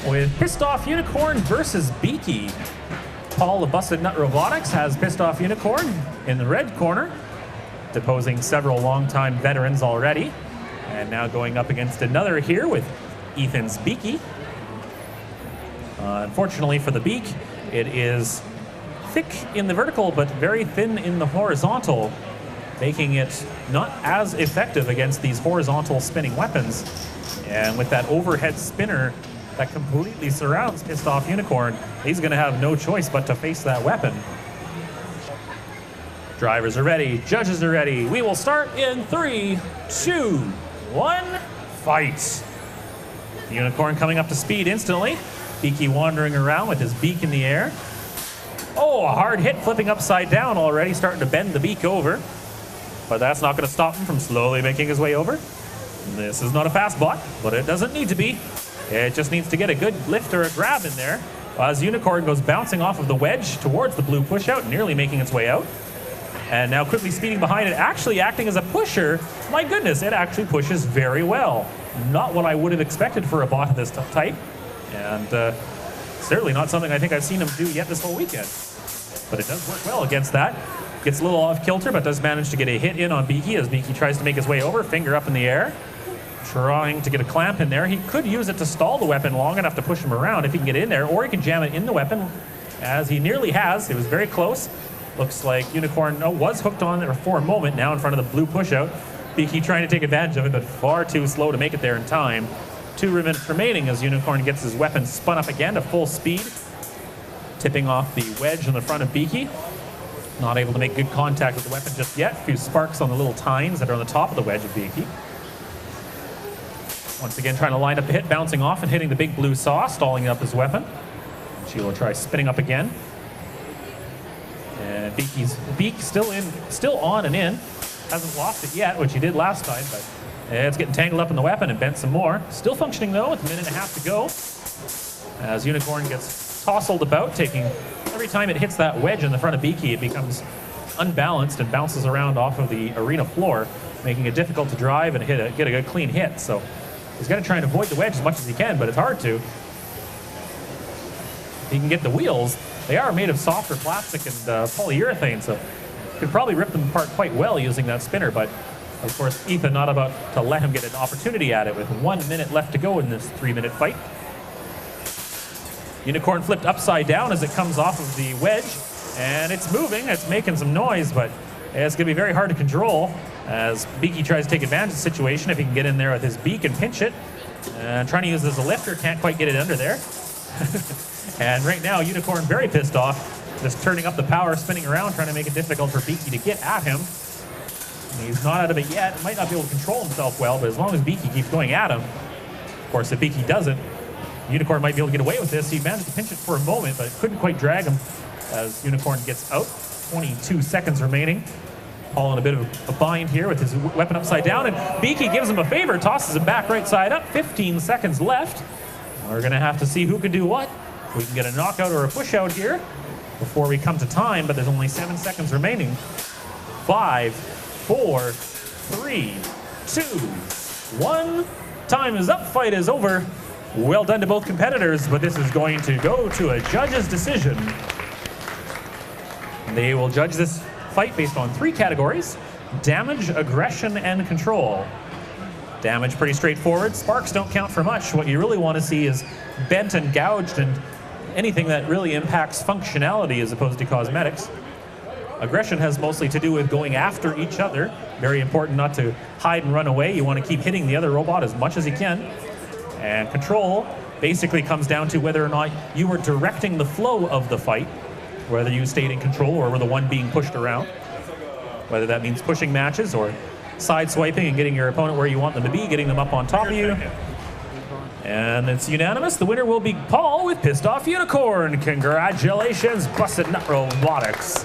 with Pissed Off Unicorn versus Beaky. Paul the Busted Nut Robotics has Pissed Off Unicorn in the red corner, deposing several longtime veterans already. And now going up against another here with Ethan's Beaky. Unfortunately for the beak, it is thick in the vertical but very thin in the horizontal, making it not as effective against these horizontal spinning weapons. And with that overhead spinner that completely surrounds Pissed Off Unicorn, he's going to have no choice but to face that weapon. Drivers are ready, judges are ready. We will start in 3, 2, 1, fight. The Unicorn coming up to speed instantly. Beaky wandering around with his beak in the air. Oh, a hard hit, flipping upside down already, starting to bend the beak over. But that's not going to stop him from slowly making his way over. This is not a fast bot, but it doesn't need to be. It just needs to get a good lift or a grab in there as Unicorn goes bouncing off of the wedge towards the blue pushout, nearly making its way out. And now quickly speeding behind it, actually acting as a pusher. My goodness, it actually pushes very well. Not what I would have expected for a bot of this type. And certainly not something I think I've seen him do yet this whole weekend. But it does work well against that. Gets a little off kilter, but does manage to get a hit in on Beaky as Beaky tries to make his way over, finger up in the air. Trying to get a clamp in there. He could use it to stall the weapon long enough to push him around if he can get in there, or he can jam it in the weapon, as he nearly has. It was very close. Looks like Unicorn was hooked on there for a moment, now in front of the blue pushout. Beaky trying to take advantage of it, but far too slow to make it there in time. 2 minutes remaining as Unicorn gets his weapon spun up again to full speed, tipping off the wedge in the front of Beaky. Not able to make good contact with the weapon just yet. A few sparks on the little tines that are on the top of the wedge of Beaky. Once again trying to line up the hit, bouncing off and hitting the big blue saw, stalling up his weapon. She will try spinning up again. And Beaky's beak still on and in. Hasn't lost it yet, which he did last time, but it's getting tangled up in the weapon and bent some more. Still functioning though, with a minute and a half to go. As Unicorn gets tousled about, taking every time it hits that wedge in the front of Beaky, it becomes unbalanced and bounces around off of the arena floor, making it difficult to drive and get a good clean hit. So he's got to try and avoid the wedge as much as he can, but it's hard to. He can get the wheels. They are made of softer plastic and polyurethane, so could probably rip them apart quite well using that spinner, but of course Ethan not about to let him get an opportunity at it with 1 minute left to go in this 3-minute fight. Unicorn flipped upside down as it comes off of the wedge, and it's moving, it's making some noise, but it's going to be very hard to control as Beaky tries to take advantage of the situation if he can get in there with his beak and pinch it. And trying to use this as a lifter, can't quite get it under there. And right now, Unicorn very pissed off, just turning up the power, spinning around, trying to make it difficult for Beaky to get at him. And he's not out of it yet, might not be able to control himself well, but as long as Beaky keeps going at him, of course, if Beaky doesn't, Unicorn might be able to get away with this. He managed to pinch it for a moment, but couldn't quite drag him as Unicorn gets out. 22 seconds remaining. All in a bit of a bind here with his weapon upside down, and Beaky gives him a favor, tosses him back right side up. 15 seconds left. We're going to have to see who can do what. We can get a knockout or a push out here before we come to time, but there's only 7 seconds remaining. 5, 4, 3, 2, 1. Time is up, fight is over. Well done to both competitors, but this is going to go to a judge's decision. They will judge this fight based on 3 categories: damage, aggression, and control. Damage, pretty straightforward. Sparks don't count for much. What you really want to see is bent and gouged and anything that really impacts functionality as opposed to cosmetics. Aggression has mostly to do with going after each other. Very important not to hide and run away. You want to keep hitting the other robot as much as you can. And control basically comes down to whether or not you were directing the flow of the fight, whether you stayed in control or were the one being pushed around, whether that means pushing matches or side-swiping and getting your opponent where you want them to be, getting them up on top of you. And it's unanimous. The winner will be Paul with Pissed Off Unicorn. Congratulations, Busted Nut Robotics.